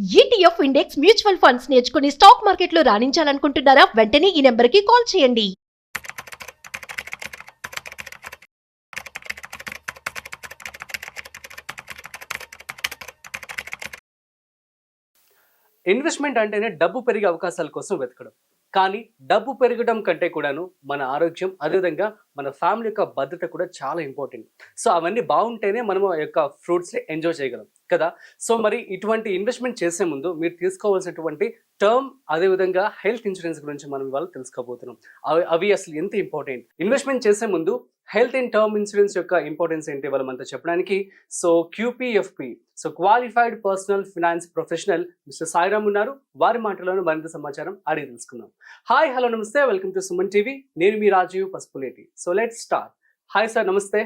ETF index mutual funds నేర్చుకుని stock మార్కెట్లో రాణించాలనుకుంటున్నారా? వెంటనే ఈ నెంబర్కి కాల్ చేయండి. ఇన్వెస్ట్మెంట్ అంటేనే డబ్బు పెరిగే అవకాశాల కోసం వెతకడం. కానీ డబ్బు పెరగడం కంటే కూడాను మన ఆరోగ్యం, అదేవిధంగా మన ఫ్యామిలీ యొక్క భద్రత కూడా చాలా ఇంపార్టెంట్. సో అవన్నీ బాగుంటేనే మనం ఆ యొక్క ఫ్రూట్స్ని ఎంజాయ్ చేయగలం కదా. సో మరి ఇటువంటి ఇన్వెస్ట్మెంట్ చేసే ముందు మీరు తీసుకోవాల్సినటువంటి టర్మ్, అదేవిధంగా హెల్త్ ఇన్సూరెన్స్ గురించి మనం ఇవాళ తెలుసుకోబోతున్నాం. అవి అసలు ఎంత ఇంపార్టెంట్, ఇన్వెస్ట్మెంట్ చేసే ముందు హెల్త్ అండ్ టర్మ్ ఇన్సూరెన్స్ యొక్క ఇంపార్టెన్స్ ఏంటి వాళ్ళు మనతో చెప్పడానికి so QPFP, so qualified personal finance professional mister Sairam ఉన్నారు. వారి మాటలోనే మరింత సమాచారం అడిగి తెలుసుకుందాం. Hi, hello, namaste, welcome to Suman TV. నేను మీ Rajiv Pasupuleti. So let's start. Hi sir, namaste.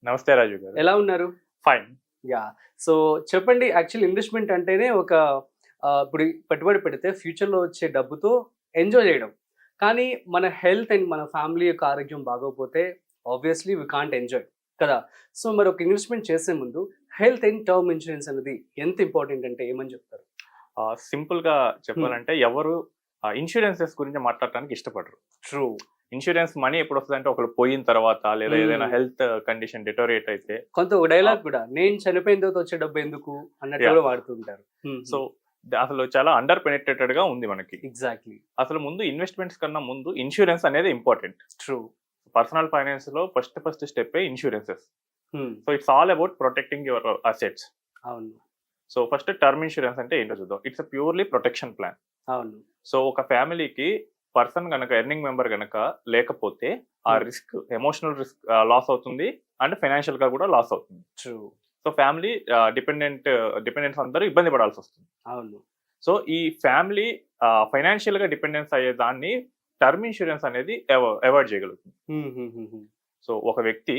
Namaste Raju garu, ఎలా ఉన్నారు? ఫైన్. యా, సో చెప్పండి. యాక్చువల్ ఇన్వెస్ట్మెంట్ అంటేనే ఒక ఇప్పుడు పెట్టుబడి పెడితే ఫ్యూచర్లో వచ్చే డబ్బుతో ఎంజాయ్ చేయడం. కానీ మన హెల్త్ అండ్ మన ఫ్యామిలీ యొక్క ఆరోగ్యం బాగోకపోతే ఆబ్వియస్లీ వీ కాంట్ ఎంజాయ్ కదా. సో మరి ఒక ఇన్వెస్ట్మెంట్ చేసే ముందు హెల్త్ అండ్ టర్మ్ ఇన్సూరెన్స్ అనేది ఎంత ఇంపార్టెంట్ అంటే ఏమని చెప్తారు? సింపుల్ గా చెప్పాలంటే ఎవరు ఇన్సూరెన్సెస్ గురించి మాట్లాడటానికి ఇష్టపడరు. ట్రూ. ఇన్సూరెన్స్ మనీ ఎప్పుడు వస్తుంది అంటే ఒకరు పోయిన తర్వాత, లేదా ఏదైనా హెల్త్ కండిషన్ డిటోరియేట్ అయితే. కొంత ఒక డైలాగ్ కూడా, నేను చనిపోయిన తర్వాత వచ్చే డబ్బు ఎందుకు అన్నట్టు కూడా వాడుతుంటారు. సో అసలు చాలా అండర్ పెనిట్రేటెడ్ గా ఉంది మనకి. ఎగ్జాక్ట్లీ. అసలు ముందు ఇన్వెస్ట్మెంట్స్ కన్నా ముందు ఇన్సూరెన్స్ అనేది ఇంపార్టెంట్. ట్రూ. పర్సనల్ ఫైనాన్స్ లో first step insurances. So it's all about protecting your assets. అవును. సో ఫస్ట్ టర్మ్ ఇన్సూరెన్స్ అంటే ఏంటో చూద్దాం. It's purely protection plan. అవును. సో ఒక ఫ్యామిలీకి పర్సన్ గనక, ఎర్నింగ్ మెంబర్ గనక లేకపోతే ఆ రిస్క్, ఎమోషనల్ రిస్క్ లాస్ అవుతుంది, అండ్ ఫైనాన్షియల్ గా కూడా లాస్ అవుతుంది. ట్రూ. సో ఫ్యామిలీ డిపెండెంట్స్ అందరూ ఇబ్బంది పడాల్సి వస్తుంది. అవును. సో ఈ ఫ్యామిలీ ఫైనాన్షియల్ గా డిపెండెన్స్ అయ్యే దాన్ని టర్మ్ ఇన్సూరెన్స్ అనేది అవాయిడ్ చేయగలుగుతుంది. సో ఒక వ్యక్తి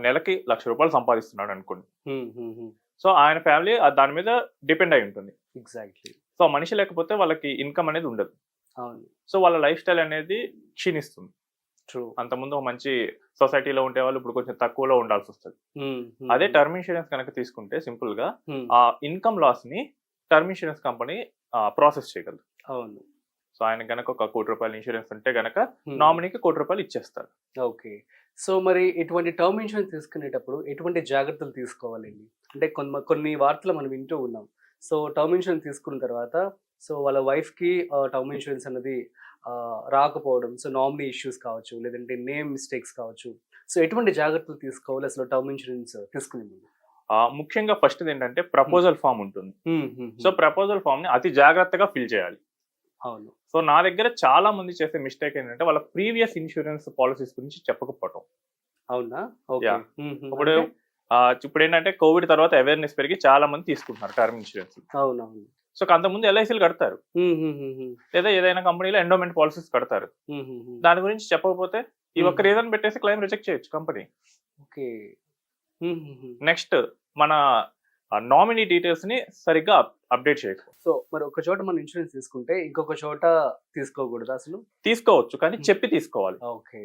నెలకి ₹1,00,000 సంపాదిస్తున్నాడు అనుకోండి. సో ఆయన ఫ్యామిలీ దాని మీద డిపెండ్ అయి ఉంటుంది. ఎగ్జాక్ట్లీ. సో మనిషి లేకపోతే వాళ్ళకి ఇన్కమ్ అనేది ఉండదు. అవును. సో వాళ్ళ లైఫ్ స్టైల్ అనేది క్షీణిస్తుంది. ట్రూ. అంతకుముందు ఒక మంచి సొసైటీలో ఉండే వాళ్ళు ఇప్పుడు కొంచెం తక్కువలో ఉండాల్సి వస్తుంది. అదే టర్మ్ ఇన్సూరెన్స్ కనుక తీసుకుంటే సింపుల్ గా ఆ ఇన్కమ్ లాస్ ని టర్మ్ ఇన్సూరెన్స్ కంపెనీ ప్రాసెస్ చేయగలదు. అవును. సో ఆయన కనుక ఒక ₹1,00,00,000 ఇన్సూరెన్స్ ఉంటే గనక నామినీకి ₹1,00,00,000 ఇచ్చేస్తారు. ఓకే. సో మరి ఇటువంటి టర్మ్ ఇన్సూరెన్స్ తీసుకునేటప్పుడు ఎటువంటి జాగ్రత్తలు తీసుకోవాలండి? అంటే కొన్ని వార్తలు మనం వింటూ ఉన్నాం. సో టర్మ్ ఇన్సూరెన్స్ తీసుకున్న తర్వాత సో వాళ్ళ వైఫ్కి టర్మ్ ఇన్సూరెన్స్ అనేది రాకపోవడం, సో నామినీ ఇష్యూస్ కావచ్చు, లేదంటే నేమ్ మిస్టేక్స్ కావచ్చు. సో ఎటువంటి జాగ్రత్తలు తీసుకోవాలి అసలు టర్మ్ ఇన్సూరెన్స్ తీసుకునే ముందు? ముఖ్యంగా ఫస్ట్ ఏంటంటే ప్రపోజల్ ఫామ్ ఉంటుంది. సో ప్రపోజల్ ఫామ్ ని అతి జాగ్రత్తగా ఫిల్ చేయాలి. అవును. సో నా దగ్గర చాలా మంది చేసే మిస్టేక్ ఏంటంటే వాళ్ళ ప్రీవియస్ ఇన్సూరెన్స్ పాలసీస్ గురించి చెప్పకపోవడం. అవునా? ఇప్పుడు ఏంటంటే కోవిడ్ తర్వాత అవేర్నెస్ పెరిగి చాలా మంది తీసుకుంటున్నారు టర్మ్ ఇన్సూరెన్స్. అవునవును. సో అంతకుముందు ఎల్ఐసీలు కడతారు, లేదా ఏదైనా కంపెనీలో ఎండోమెంట్ పాలసీస్ కడతారు. దాని గురించి చెప్పకపోతే ఈ ఒక్క రీజన్ పెట్టేసి క్లెయిమ్ రిజెక్ట్ చేయొచ్చు కంపెనీ. ఓకే. నెక్స్ట్ మన నామినీ డీటెయిల్స్ ని సరిగ్గా అప్డేట్ చేయకు. సో మరి ఒక చోట మనం ఇన్సూరెన్స్ తీసుకుంటే ఇంకొక చోట తీసుకోకూడదు అసలు? తీసుకోవచ్చు, కానీ చెప్పి తీసుకోవాలి. ఓకే.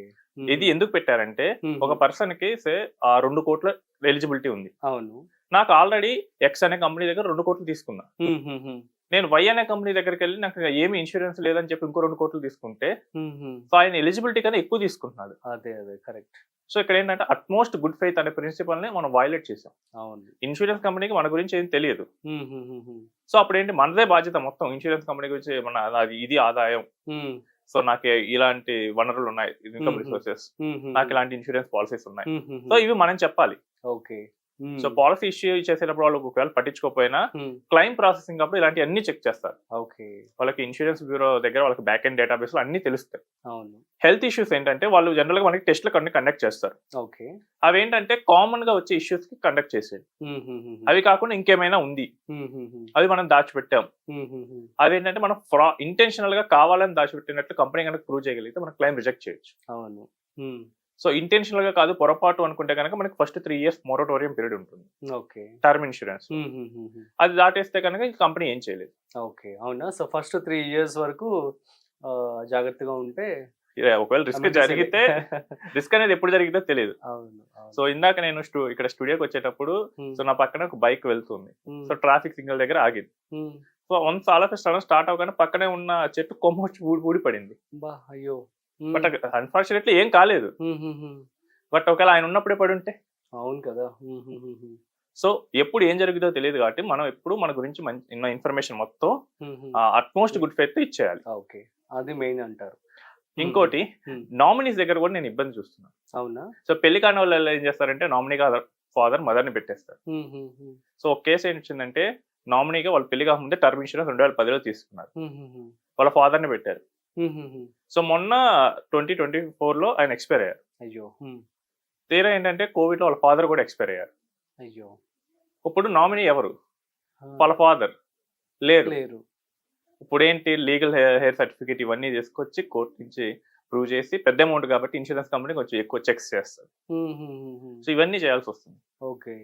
ఇది ఎందుకు పెట్టారంటే ఒక పర్సన్ కి 2 కోట్ల ఎలిజిబిలిటీ ఉంది. అవును. నాకు ఆల్రెడీ ఎక్స్ అనే కంపెనీ దగ్గర 2 కోట్లు తీసుకున్నా. నేను వై అనే కంపెనీ దగ్గరికి వెళ్ళి నాకు ఏమి ఇన్సూరెన్స్ లేదని చెప్పి ఇంకో 2 కోట్లు తీసుకుంటే సో ఆయన ఎలిజిబిలిటీ కన్నా ఎక్కువ తీసుకుంటున్నాడు. అదే కరెక్ట్. సో ఇక్కడ ఏంటంటే అట్మోస్ట్ గుడ్ ఫెయిత్ అనే ప్రిన్సిపల్ ని మనం వైలేట్ చేసాం. అవును. ఇన్సూరెన్స్ కంపెనీకి మన గురించి ఏం తెలియదు. సో అప్పుడు ఏంటి, మనదే బాధ్యత మొత్తం ఇన్సూరెన్స్ కంపెనీ గురించి, మన ఇది ఆదాయం, సో నాకు ఇలాంటి వనరులు ఉన్నాయి, ఇన్కమ్ రిసోర్సెస్, నాకు ఇలాంటి ఇన్సూరెన్స్ పాలసీస్ ఉన్నాయి, సో ఇవి మనం చెప్పాలి. ఓకే. సో పాలసీ ఇష్యూ చేసేటప్పుడు వాళ్ళు ఒకవేళ పట్టించుకోకపోయినా క్లైమ్ ప్రాసెసింగ్ అప్పుడు ఇలాంటి అన్ని చెక్ చేస్తారు. ఓకే. వాళ్ళకి ఇన్సూరెన్స్ బ్యూరో దగ్గర వాళ్ళకి బ్యాక్ ఎండ్ డేటాబేస్ లో అన్ని తెలుస్తాయి. అవును. హెల్త్ ఇష్యూస్ ఏంటంటే వాళ్ళు జనరల్ గా మనకి టెస్ట్లు కండక్ట్ చేస్తారు. ఓకే. అవి ఏంటంటే కామన్ గా వచ్చే ఇష్యూస్ కి కండక్ట్ చేసేది. అవి కాకుండా ఇంకేమైనా ఉంది, అవి మనం దాచిపెట్టాం, అవేంటంటే మనం ఇంటెన్షనల్ గా కావాలని దాచిపెట్టినట్టు కంపెనీ కనుక ప్రూవ్ చేయగలిగితే మనం క్లైమ్ రిజెక్ట్ చేయొచ్చు. అవును. సో ఇంటెన్షనల్ గా కాదు, పొరపాటు అనుకుంటే కనుక మనకి ఫస్ట్ 3 years మొరటోరియం పీరియడ్ ఉంటుంది. ఓకే. టర్మ్ ఇన్సూరెన్స్ అది దాటేస్తే కనుక కంపెనీ ఏం చేయలేదు. ఓకే. అవునా? సో ఫస్ట్ 3 years వరకు జాగ్రత్తగా ఉంటే ఒకవేళ రిస్క్ జరిగితే, రిస్క్ అనేది ఎప్పుడు జరిగితే తెలియదు. అవును. సో ఇందాక నేను ఇక్కడ స్టూడియోకి వచ్చేటప్పుడు సో నా పక్కన ఒక బైక్ వెళ్తుంది. సో ట్రాఫిక్ సిగ్నల్ దగ్గర ఆగింది. So once all of sudden start అవగానే పక్కనే ఉన్న చెట్టు కొమ్మ వచ్చి ఊడిపడింది. బా అయ్యో. బట్ అన్ఫార్చునేట్లీ ఏం కాలేదు. బట్ ఒకవేళ ఆయన ఉన్నప్పుడే పడి ఉంటే, అవును కదా. సో ఎప్పుడు ఏం జరుగుతుందో తెలియదు కాబట్టి మనం ఎప్పుడు మన గురించి మంచి ఇన్ఫర్మేషన్ మొత్తం అట్మోస్ట్ గుడ్ ఫెయిత్ ఇచ్చేయాలి. ఓకే, అది మెయిన్ అంటారు. ఇంకోటి నామినీస్ దగ్గర కూడా నేను ఇబ్బంది చూస్తున్నాను. అవునా? సో పెళ్లి కాని వాళ్ళు ఏం చేస్తారంటే నామినీగా ఫాదర్ మదర్ ని పెట్టేస్తారు. సో ఒక కేసు ఏం వచ్చిందంటే నామినీగా వాళ్ళు పెళ్లి కాకముందే టర్మ్ ఇన్సూరెన్స్ 2010లో తీసుకున్నారు. వాళ్ళ ఫాదర్ ని పెట్టారు. సో మొన్న 2024లో ఆయన ఎక్స్పైర్ అయ్యారు. అయ్యో. తీరా ఏంటంటే కోవిడ్ లో వాళ్ళ ఫాదర్ కూడా ఎక్స్పైర్ అయ్యారు. అయ్యో. ఇప్పుడు నామినీ ఎవరు? వాళ్ళ ఫాదర్ లేరు. ఇప్పుడు ఏంటి, లీగల్ హెయిర్ సర్టిఫికేట్ ఇవన్నీ తీసుకొచ్చి కోర్టు నుంచి ప్రూవ్ చేసి, పెద్ద అమౌంట్ కాబట్టి ఇన్సూరెన్స్ కంపెనీ కొంచెం ఎక్కువ చెక్స్ చేస్తారు. సో ఇవన్నీ చేయాల్సి వస్తుంది. ఓకే.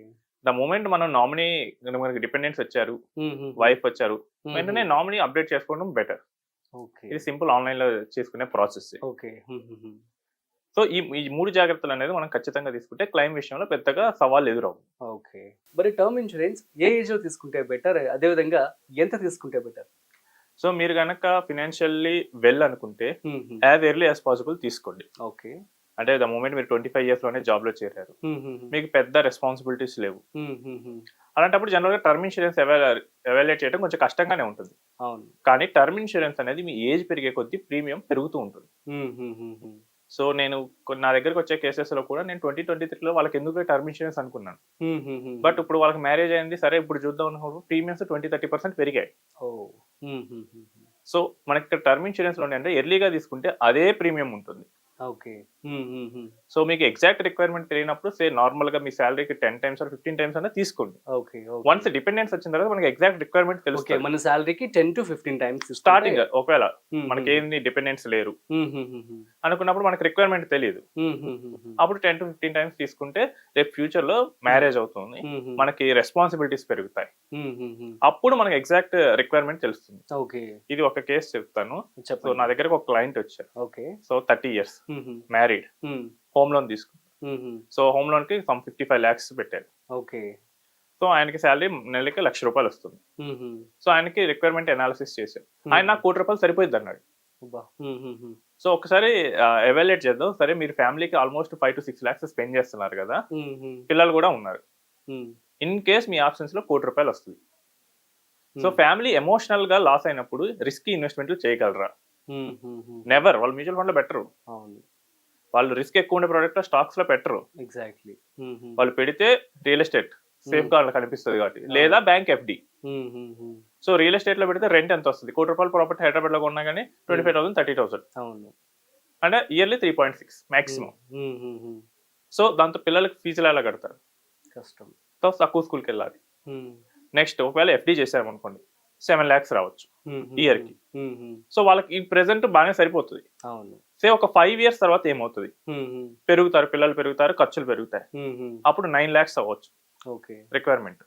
ద మూమెంట్ మనం నామినీ, మనకి డిపెండెంట్స్ వచ్చారు, వైఫ్ వచ్చారు, వెంటనే నామినీ అప్డేట్ చేసుకోవడం బెటర్. ఇది సింపుల్ ఆన్లైన్ లో చేసుకునే ప్రాసెస్. ఓకే. సో ఈ 3 జాగ్రత్తలు అనేది మనం ఖచ్చితంగా తీసుకుంటే క్లైమ్ విషయంలో పెద్దగా సవాళ్ళు ఎదురవు. ఓకే. మరి టర్మ్ ఇన్సూరెన్స్ ఏ ఏజ్ లో తీసుకుంటే బెటర్, అదే విధంగా ఎంత తీసుకుంటే బెటర్? సో మీరు కనుక ఫినాన్షియల్లీ వెల్ అనుకుంటే యాజ్ ఎర్లీ యాజ్ పాసిబుల్ తీసుకోండి. ఓకే. అంటే ద మూమెంట్ మీరు 25 years లోనే జాబ్ లో చేరారు, మీకు పెద్ద రెస్పాన్సిబిలిటీస్ లేవు, అలాంటప్పుడు జనరల్ గా టర్మ్ ఇన్సూరెన్స్ ఎవాల్యుయేట్ చేయడం కొంచెం కష్టంగానే ఉంటుంది. అవును. కానీ టర్మ్ ఇన్సూరెన్స్ అనేది మీ ఏజ్ పెరిగే కొద్దీ ప్రీమియం పెరుగుతూ ఉంటుంది. సో నేను నా దగ్గరకు వచ్చే కేసెస్ లో కూడా నేను 2023లో వాళ్ళకి ఎందుకు టర్మ్ ఇన్సూరెన్స్ అనుకున్నాను. బట్ ఇప్పుడు వాళ్ళకి మ్యారేజ్ అయింది, సరే ఇప్పుడు చూద్దాం అనుకున్నప్పుడు ప్రీమియమ్స్ 20-30% పెరిగాయి. సో మనకి ఇక్కడ టర్మ్ ఇన్సూరెన్స్ లో అంటే ఎర్లీగా తీసుకుంటే అదే ప్రీమియం ఉంటుంది. ఓకే. సో మీకు ఎగ్జాక్ట్ రిక్వైర్మెంట్ తెలియనప్పుడు సే నార్మల్ గా మీ సాలరీకి 10 times or 15 times అన్న తీసుకోండి. ఓకే. వన్స్ డిపెండెన్స్ వచ్చిన తర్వాత మనకి ఎగ్జాక్ట్ రిక్వైర్మెంట్ తెలుస్తుంది. మన సాలరీకి 10 to 15 times స్టార్టింగ్. ఒకవేళ మనకి ఏంది డిపెండెన్స్ లేరు అనుకున్నప్పుడు మనకి రిక్వైర్మెంట్ తెలియదు, అప్పుడు 10 to 15 times తీసుకుంటే రేపు ఫ్యూచర్ లో మ్యారేజ్ అవుతుంది, మనకి రెస్పాన్సిబిలిటీస్ పెరుగుతాయి, అప్పుడు మనకి ఎగ్జాక్ట్ రిక్వైర్మెంట్ తెలుస్తుంది. ఓకే. ఇది ఒక కేసు చెప్తాను. సో నా దగ్గరకు ఒక క్లయింట్ వచ్చారు. Okay. So 30 years married, home loan తీసుకున్నారు. సో హోమ్ లోన్ కి 55 lakhs పెట్టారు. ఓకే. సో ఆయనకి శాలరీ నెలకి ₹1,00,000 వస్తుంది. సో ఆయనకి రిక్వైర్మెంట్ అనాలిసిస్ చేశారు. ఆయన నాకు ₹1,00,00,000 సరిపోయింది అన్నాడు. సో ఒకసారి ఎవాల్యుయేట్ చేద్దాం. సరే మీరు ఫ్యామిలీకి ఆల్మోస్ట్ 5 to 6 lakhs స్పెండ్ చేస్తున్నారు కదా, పిల్లలు కూడా ఉన్నారు, ఇన్ కేస్ మీ ఆప్షన్స్ లో ₹1,00,00,000 వస్తుంది. సో ఫ్యామిలీ ఎమోషనల్ గా లాస్ అయినప్పుడు రిస్కీ ఇన్వెస్ట్మెంట్లు చేయగలరా? నెవర్. వాళ్ళు మ్యూచువల్ ఫండ్ లో పెట్టరు, వాళ్ళు రిస్క్ ఎక్కువ ఉండే ప్రోడక్ట్ లో స్టాక్స్ లో పెట్టరు. ఎగ్జాక్ట్లీ. వాళ్ళు పెడితే రియల్ ఎస్టేట్ సేఫ్ గా కనిపిస్తుంది కాబట్టి, లేదా bank FD. So real estate లో పెడితే రెంట్ ఎంత వస్తుంది? ₹1,00,00,000 ప్రాపర్టీ హైదరాబాద్ లో కొన్నా కానీ 25,000 30,000, అంటే ఇయర్లీ 3.6 మాక్సిమం. సో దాంతో పిల్లలకి ఫీజులు ఎలా కడతారు? కష్టం. తక్కువ స్కూల్కి వెళ్ళాలి. నెక్స్ట్ ఒకవేళ ఎఫ్డి చేసామనుకోండి 7 lakhs రావచ్చు ఇయర్ కి. సో వాళ్ళకి ఈ ప్రెసెంట్ బాగానే సరిపోతుంది. సే ఒక 5 years తర్వాత ఏమవుతుంది? పెరుగుతారు, పిల్లలు పెరుగుతారు, ఖర్చులు పెరుగుతాయి, అప్పుడు 9 lakhs అవ్వచ్చు రిక్వైర్మెంట్.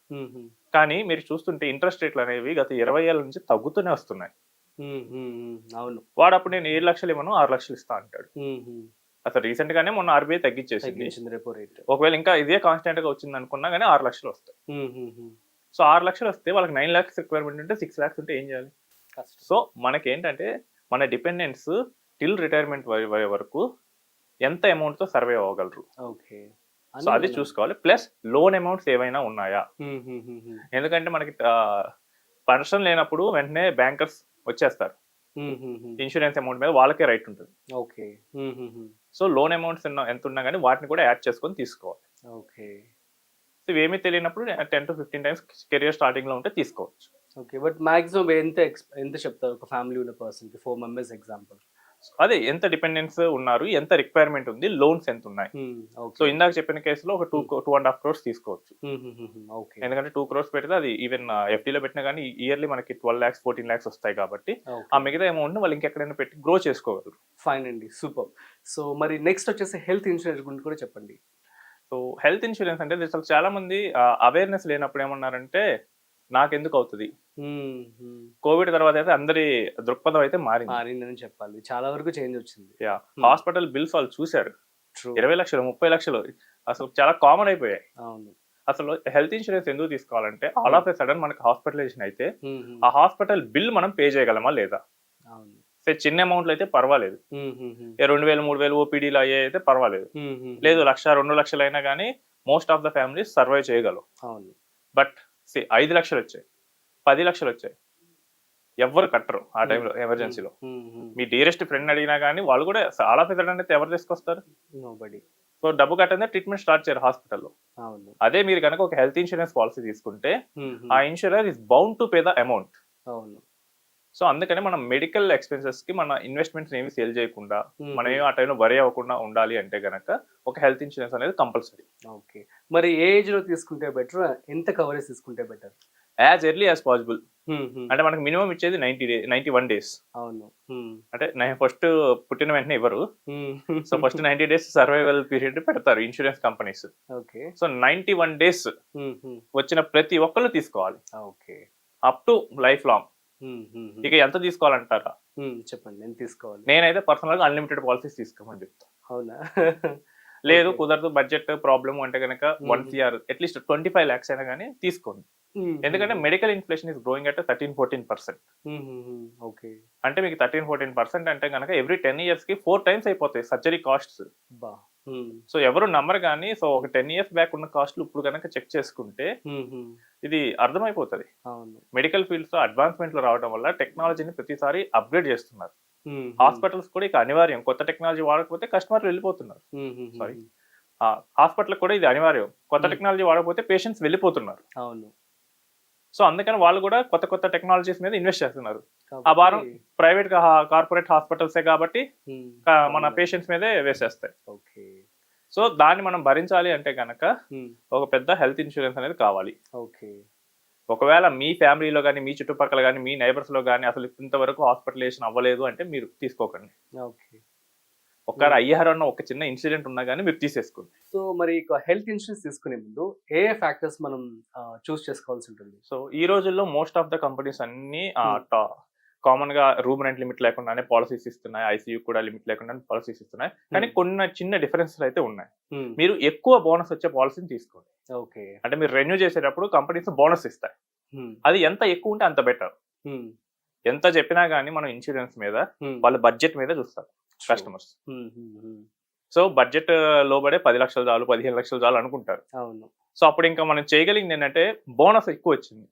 కానీ మీరు చూస్తుంటే ఇంట్రెస్ట్ రేట్లు అనేవి గత 20 ఏళ్ల నుంచి తగ్గుతూనే వస్తున్నాయి. అవును. వాడు అప్పుడు నేను 7 లక్షలు ఇవ్వను 6 లక్షలు ఇస్తా అంటాడు. అసలు రీసెంట్ గానే మొన్న ఆర్బీఐ తగ్గించేసింది. ఒకవేళ ఇంకా ఇదే కాన్స్టెంట్ గా వచ్చింది అనుకున్నా కానీ 6 లక్షలు వస్తాయి. సో 6 లక్షలు వస్తే వాళ్ళకి 9 lakhs రిక్వైర్మెంట్ ఉంటే 6 lakhs ఉంటే ఏం చేయాలి? సో మనకి ఏంటంటే మన డిపెండెన్స్ టిల్ రిటైర్మెంట్ వరకు ఎంత అమౌంట్ తో సర్వే అవ్వగలరు, సో అది చూసుకోవాలి. ప్లస్ లోన్ అమౌంట్స్ ఏవైనా ఉన్నాయా? ఎందుకంటే మనకి పర్సన్ లేనప్పుడు వెంటనే బ్యాంకర్స్ వచ్చేస్తారు, ఇన్సూరెన్స్ అమౌంట్ మీద వాళ్ళకే రైట్ ఉంటుంది. సో లోన్ అమౌంట్స్ ఎంత ఉన్నా కానీ వాటిని కూడా యాడ్ చేసుకొని తీసుకోవాలి. సో ఇవేమీ తెలియనప్పుడు 10 to 15 times కెరియర్ స్టార్టింగ్ లో ఉంటే తీసుకోవచ్చు. ఓకే. బట్ మాక్సిమం ఎంత చెప్తారు ఒక ఫ్యామిలీ ఉన్న పర్సన్ కి? 4 members ఎగ్జాంపుల్. అదే ఎంత డిపెండెన్స్ ఉన్నారు, ఎంత రిక్వైర్మెంట్ ఉంది, లోన్స్ ఎంత ఉన్నాయి. సో ఇందాక చెప్పిన కేసులో ఒక 2.5 crores తీసుకోవచ్చు. ఎందుకంటే 2 crores పెడితే అది ఈవెన్ ఎఫ్డీలో పెట్టినా కానీ ఇయర్లీ మనకి 12 lakhs 14 lakhs వస్తాయి కాబట్టి ఆ మిగతా అమౌంట్ వాళ్ళు ఇంకెక్కడైనా పెట్టి గ్రో చేసుకోగలరు. ఫైన్ అండి, సూపర్. సో మరి నెక్స్ట్ వచ్చేసి హెల్త్ ఇన్సూరెన్స్ గురించి కూడా చెప్పండి. సో హెల్త్ ఇన్సూరెన్స్ అంటే అసలు చాలా మంది అవేర్నెస్ లేనప్పుడు ఏమన్నారంటే నాకెందుకు అవుతుంది. కోవిడ్ తర్వాత అయితే అందరి దృక్పథం అయితే మారిందని చెప్పాలి. చాలా వరకు చేంజ్ వచ్చింది. హాస్పిటల్ బిల్స్ వాళ్ళు చూశారు, 20 లక్షలు 30 లక్షలు అసలు చాలా కామన్ అయిపోయాయి. అవును. అసలు హెల్త్ ఇన్సూరెన్స్ ఎందుకు తీసుకోవాలంటే ఆల్ ఆఫ్ ఎ సడన్ మనకి హాస్పిటలైజేషన్ అయితే ఆ హాస్పిటల్ బిల్ మనం పే చేయగలమా లేదా. అవును. చిన్న అమౌంట్లు అయితే పర్వాలేదు, 2000 3000 ఓపీడీలు అయ్యే అయితే పర్వాలేదు, లేదు 1,00,000 2,00,000 అయినా కానీ most of the families survive చేయగలవు. అవును. బట్ 5 లక్షలు వచ్చాయి, 10 లక్షలు వచ్చాయి, ఎవ్వరు కట్టరు ఆ టైంలో ఎమర్జెన్సీలో. మీ డియరెస్ట్ ఫ్రెండ్ అడిగినా కానీ వాళ్ళు కూడా ఆల్ ఆఫ్ ఎ సడన్ అయితే ఎవరు తీసుకొస్తారు. నోబడీ. సో డబ్బు కట్టనే ట్రీట్మెంట్ స్టార్ట్ చేయరు హాస్పిటల్లో. అవును. అదే మీరు కనుక ఒక హెల్త్ ఇన్సూరెన్స్ పాలసీ తీసుకుంటే ఆ insurer is bound to pay the amount. అవును. సో అందుకని మనం మెడికల్ ఎక్స్పెన్సెస్ కి మన ఇన్వెస్ట్మెంట్స్ ఏమి సేల్ చేయకుండా మనం ఏమి ఆ టైంలో వరి అవ్వకుండా ఉండాలి అంటే గనక ఒక హెల్త్ ఇన్సూరెన్స్ అనేది కంపల్సరీ. ఓకే. మరి ఏ ఏజ్ లో తీసుకుంటే బెటర్, ఎంత కవరేజ్ తీసుకుంటే better? As early as possible. అంటే మనకి మినిమం ఇచ్చేది 91 days. అవును. అంటే ఫస్ట్ పుట్టిన వెంటనే ఇవ్వరు. So first 90 days survival period పెడతారు insurance companies. Okay. So 91 days వచ్చిన ప్రతి ఒక్కళ్ళు తీసుకోవాలి. Okay. Up to life long. ఇక ఎంత తీసుకోవాలంటారా? చెప్పండి, ఎంత తీసుకోవాలి? నేనైతే పర్సనల్ గా అన్లిమిటెడ్ పాలసీస్ తీసుకోమని చెప్తా. అవునా? లేదు కుదరదు బడ్జెట్ ప్రాబ్లమ్ అంటే కనుక 1 CR అట్లీస్ట్ 25 lakhs అయినా కానీ తీసుకోండి. ఎందుకంటే medical inflation is growing at 13-14%. Okay. అంటే మీకు 13-14% అంటే కనుక ఎవ్రీ 10 years కి 4 times అయిపోతాయి సర్జరీ కాస్ట్స్. సో ఎవరు నమ్మరు కానీ సో ఒక 10 years బ్యాక్ ఉన్న కాస్ట్లు ఇప్పుడు కనుక చెక్ చేసుకుంటే ఇది అర్థమైపోతుంది. మెడికల్ ఫీల్డ్స్ లో అడ్వాన్స్మెంట్లు రావడం వల్ల టెక్నాలజీని ప్రతిసారి అప్గ్రేడ్ చేస్తున్నారు. హాస్పిటల్స్ కూడా ఇక అనివార్యం, కొత్త టెక్నాలజీ వాడకపోతే కస్టమర్లు వెళ్ళిపోతున్నారు. సారీ, హాస్పిటల్ కూడా ఇది అనివార్యం, కొత్త టెక్నాలజీ వాడకపోతే పేషెంట్స్ వెళ్ళిపోతున్నారు. అవును. సో అందుకని వాళ్ళు కూడా కొత్త కొత్త టెక్నాలజీస్ మీద ఇన్వెస్ట్ చేస్తున్నారు. ఆ భారం ప్రైవేట్ కార్పొరేట్ హాస్పిటల్సే కాబట్టి మన పేషెంట్స్ మీదే వేసేస్తాయి. ఓకే. సో దాన్ని మనం భరించాలి అంటే కనుక ఒక పెద్ద హెల్త్ ఇన్సూరెన్స్ అనేది కావాలి. ఓకే. ఒకవేళ మీ ఫ్యామిలీలో కానీ మీ చుట్టుపక్కల కానీ మీ నైబర్స్ లో కానీ అసలు ఇంతవరకు హాస్పిటలైజేషన్ అవ్వలేదు అంటే మీరు తీసుకోకండి. ఓకే. ఒకవేళ అయ్యారు అన్న ఒక చిన్న ఇన్సిడెంట్ ఉన్నా కానీ మీరు తీసేసుకోండి. సో మరి హెల్త్ ఇన్సూరెన్స్ తీసుకునే ముందు ఏ ఫ్యాక్టర్స్ మనం చూస్ చేసుకోవాల్సి ఉంటుంది? సో ఈ రోజుల్లో మోస్ట్ ఆఫ్ ద కంపెనీస్ అన్ని కామన్ గా రూమ్ రెంట్ లిమిట్ లేకుండానే పాలసీస్ ఇస్తున్నాయి, ఐసీయూ కూడా లిమిట్ లేకుండానే పాలసీస్ ఇస్తున్నాయి. కానీ కొన్ని చిన్న డిఫరెన్సెస్ అయితే ఉన్నాయి. మీరు ఎక్కువ బోనస్ వచ్చే పాలసీని తీసుకోండి. ఓకే. అంటే మీరు రెన్యూ చేసేటప్పుడు కంపెనీస్ బోనస్ ఇస్తాయి. అది ఎంత ఎక్కువ ఉంటే అంత బెటర్. ఎంత చెప్పినా గానీ మనం ఇన్సూరెన్స్ మీద వాళ్ళ బడ్జెట్ మీద చూస్తారు కస్టమర్స్. సో బడ్జెట్ లోబడే 10 లక్షలు చాలు 15 లక్షలు చాలు అనుకుంటారు. అవును. సో అప్పుడు ఇంకా మనం చేయగలిగింది ఏంటంటే బోనస్ ఎక్కువ వచ్చింది.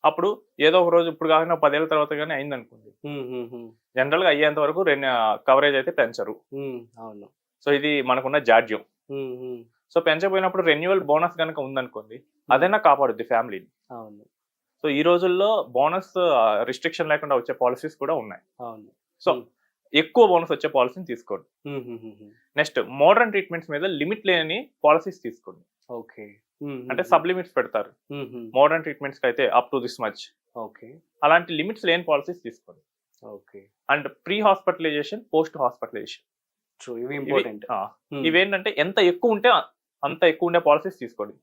అప్పుడు ఏదో ఒక రోజు ఇప్పుడు కాకుండా 10 ఏళ్ళ తర్వాత కానీ అయింది అనుకోండి, జనరల్ గా అయ్యేంత వరకు కవరేజ్ అయితే పెంచరు. అవును. సో ఇది మనకున్న జాడ్యం. సో పెంచకపోయినప్పుడు రెన్యువల్ బోనస్ కనుక ఉందనుకోండి, అదైనా కాపాడుద్ది ఫ్యామిలీని. అవును. సో ఈ రోజుల్లో బోనస్ రిస్ట్రిక్షన్ లేకుండా వచ్చే పాలసీస్ కూడా ఉన్నాయి. అవును. సో ఎక్కువ బోనస్ వచ్చే పాలసీని తీసుకోండి. నెక్స్ట్ మోడర్న్ ట్రీట్మెంట్స్ మీద లిమిట్ లేని పాలసీస్ తీసుకోండి. ఓకే. అంటే సబ్ లిమిట్స్ పెడతారు మోడర్న్ ట్రీట్మెంట్స్ కి అయితే up to this much. Okay. అలాంటి లిమిట్స్ లేని పాలసీస్ తీసుకోండి. Okay. And pre hospitalization, post hospitalization, ఇవేంటంటే ఎంత ఎక్కువ ఉంటే అంత ఎక్కువ ఉండే పాలసీస్ తీసుకోండి.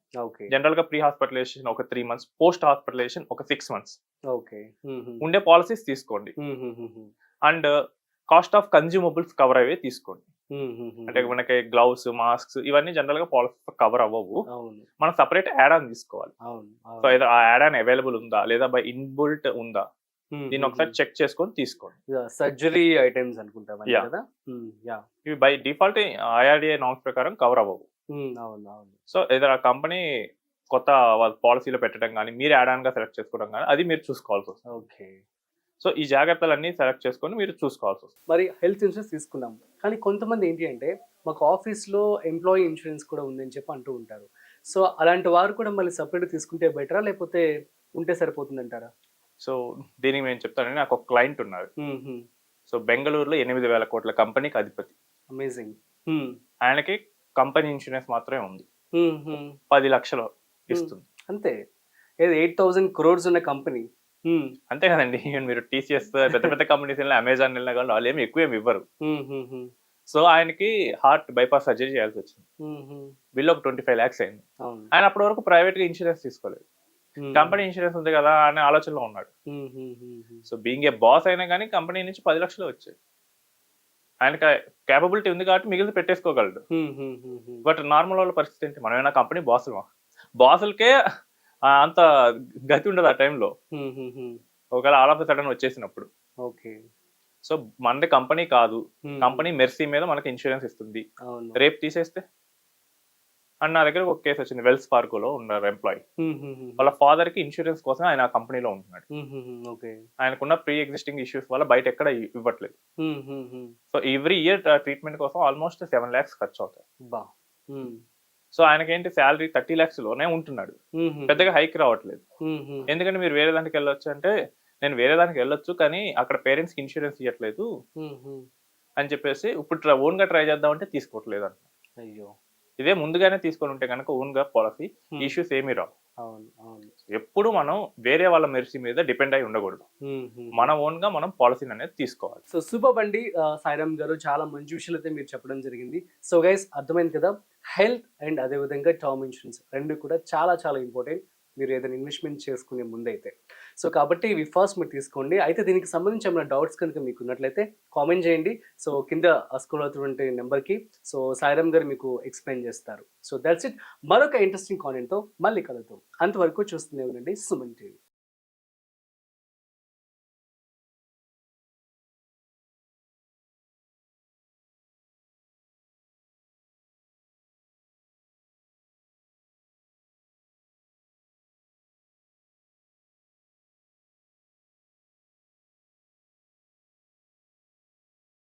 జనరల్ గా ప్రీ హాస్పిటలైజేషన్ ఒక 3 months, పోస్ట్ హాస్పిటలైజేషన్ ఒక 6 months ఉండే పాలసీస్ తీసుకోండి. And cost of consumables cover అయ్యే తీసుకోండి. అంటే మనకి గ్లౌస్, మాస్క్స్ ఇవన్నీ జనరల్ గా పాలసీ కవర్ అవ్వవు. మనం సపరేట్ యాడ్ ఆన్ తీసుకోవాలి. సో ఏదో ఆ యాడ్ ఆన్ అవైలబుల్ ఉందా లేదా బై ఇన్బుల్ట్ ఉందా, దీన్ని ఒకసారి చెక్ చేసుకొని తీసుకోండి. సర్జరీ ఐటమ్స్ అనుకుంటా కదా, ఇవి బై డిఫాల్ట్ IRDA నామ్స్ ప్రకారం కవర్ అవ్వవు. సో ఏదైనా కంపెనీ కొత్త పాలసీలో పెట్టడం కానీ మీరు యాడ్ ఆన్ గా సెలెక్ట్ చేసుకోవడం కానీ అది మీరు చూసుకోవాల్సి వస్తుంది. ఓకే. సో ఈ జాగ్రత్తలన్నీ సెలెక్ట్ చేసుకొని మీరు చూసుకోవాల్సి వస్తుంది. మరి హెల్త్ ఇన్సూరెన్స్ తీసుకున్నాం కానీ కొంతమంది ఏంటి అంటే మాకు ఆఫీస్లో ఎంప్లాయీ ఇన్సూరెన్స్ కూడా ఉందని చెప్పి అంటూ ఉంటారు. సో అలాంటి వారు కూడా మళ్ళీ సపరేట్ తీసుకుంటే బెటరా లేకపోతే ఉంటే సరిపోతుంది అంటారా? సో దీనికి నేను చెప్తానండి, నాకు ఒక క్లయింట్ ఉన్నారు. సో బెంగళూరులో 8,000 కోట్ల కంపెనీకి అధిపతి. అమేజింగ్. ఆయనకి కంపెనీ ఇన్సూరెన్స్ మాత్రమే ఉంది, 10 లక్షలు ఇస్తుంది అంతే. ఏది 8,000 crores ఉన్న కంపెనీ అంతే కదండి. ఈవెన్ మీరు TCS పెద్ద పెద్ద కంపెనీస్ వెళ్ళినా, అమెజాన్ వెళ్ళినా కానీ వాళ్ళు ఏమి ఎక్కువ ఏమి ఇవ్వరు. సో ఆయనకి హార్ట్ బైపాస్ సర్జరీ చేయాల్సి వచ్చింది. బిల్ ఒక 25 lakhs అయింది. ఆయన అప్పటి వరకు ప్రైవేట్ గా ఇన్సూరెన్స్ తీసుకోలేదు, కంపెనీ ఇన్సూరెన్స్ ఉంది కదా అనే ఆలోచనలో ఉన్నాడు. సో బీయింగ్ ఏ బాస్ అయినా కానీ కంపెనీ నుంచి 10 లక్షలు వచ్చాయి. ఆయనకి క్యాపబిలిటీ ఉంది కాబట్టి మిగిలిన పెట్టేసుకోగలడు. బట్ నార్మల్ వాళ్ళ పరిస్థితి ఏంటి? మనమేనా కంపెనీ బాసులకే అంత గతి ఉండదు ఆ టైంలో, ఒకవేళ ఆల్ ఆఫ్ ఎ సడన్ వచ్చేసినప్పుడు. ఓకే. సో మనది కంపెనీ కాదు, కంపెనీ మెర్సీ మీద మనకి ఇన్సూరెన్స్ ఇస్తుంది, రేపు తీసేస్తే. అండ్ నా దగ్గర ఒక కేసు వచ్చింది, వెల్స్ ఫార్గోలో ఉన్నారు ఎంప్లాయీ, వాళ్ళ ఫాదర్ కి ఇన్సూరెన్స్ కోసం ఆయన కంపెనీలో ఉంటున్నాడు. ఆయనకున్న ప్రీ ఎగ్జిస్టింగ్ ఇష్యూస్ వల్ల బయట ఎక్కడ ఇవ్వట్లేదు. సో ఎవ్రీ ఇయర్ ట్రీట్మెంట్ కోసం ఆల్మోస్ట్ 7 lakhs ఖర్చు అవుతాయి. సో ఆయనకేంటి శాలరీ 30 lakhs లోనే ఉంటున్నాడు, పెద్దగా హైక్ రావట్లేదు. ఎందుకంటే మీరు వేరే దానికి వెళ్ళొచ్చు అంటే, నేను వేరే దానికి వెళ్ళొచ్చు కానీ అక్కడ పేరెంట్స్ కి ఇన్సూరెన్స్ ఇవ్వట్లేదు అని చెప్పేసి ఇప్పుడు ఓన్ గా ట్రై చేద్దామంటే తీసుకోవట్లేదు అంట. అయ్యో. ఇదే ముందుగానే తీసుకొని ఉంటే కనుక ఓన్ గా పాలసీ ఇష్యూస్ ఏమీ రావు. ఎప్పుడు మనం వేరే వాళ్ళ మెర్సీ మీద డిపెండ్ అయి ఉండకూడదు, మన ఓన్ గా మనం పాలసీని అనేది తీసుకోవాలి. సో సూపర్ అండి సాయిరామ్ గారు, చాలా మంచి విషయాలు అయితే మీరు చెప్పడం జరిగింది. సో గైస్ అర్థమైంది కదా, హెల్త్ అండ్ అదేవిధంగా టర్మ్ ఇన్సూరెన్స్ రెండు కూడా చాలా చాలా ఇంపార్టెంట్ మీరు ఏదైనా ఇన్వెస్ట్మెంట్ చేసుకునే ముందైతే. సో కాబట్టి ఇవి ఫస్ట్ మీరు తీసుకోండి. అయితే దీనికి సంబంధించి ఏమైనా డౌట్స్ కనుక మీకు ఉన్నట్లయితే కామెంట్ చేయండి. సో కింద స్క్రోల్ అవుతున్నటువంటి నెంబర్కి సో సాయిరామ్ గారు మీకు ఎక్స్ప్లెయిన్ చేస్తారు. So that's it. మరొక ఇంట్రెస్టింగ్ కాంటెంట్తో మళ్ళీ కలుద్దాం. అంతవరకు చూస్తూనే ఉండండి సుమన్ టీవీ.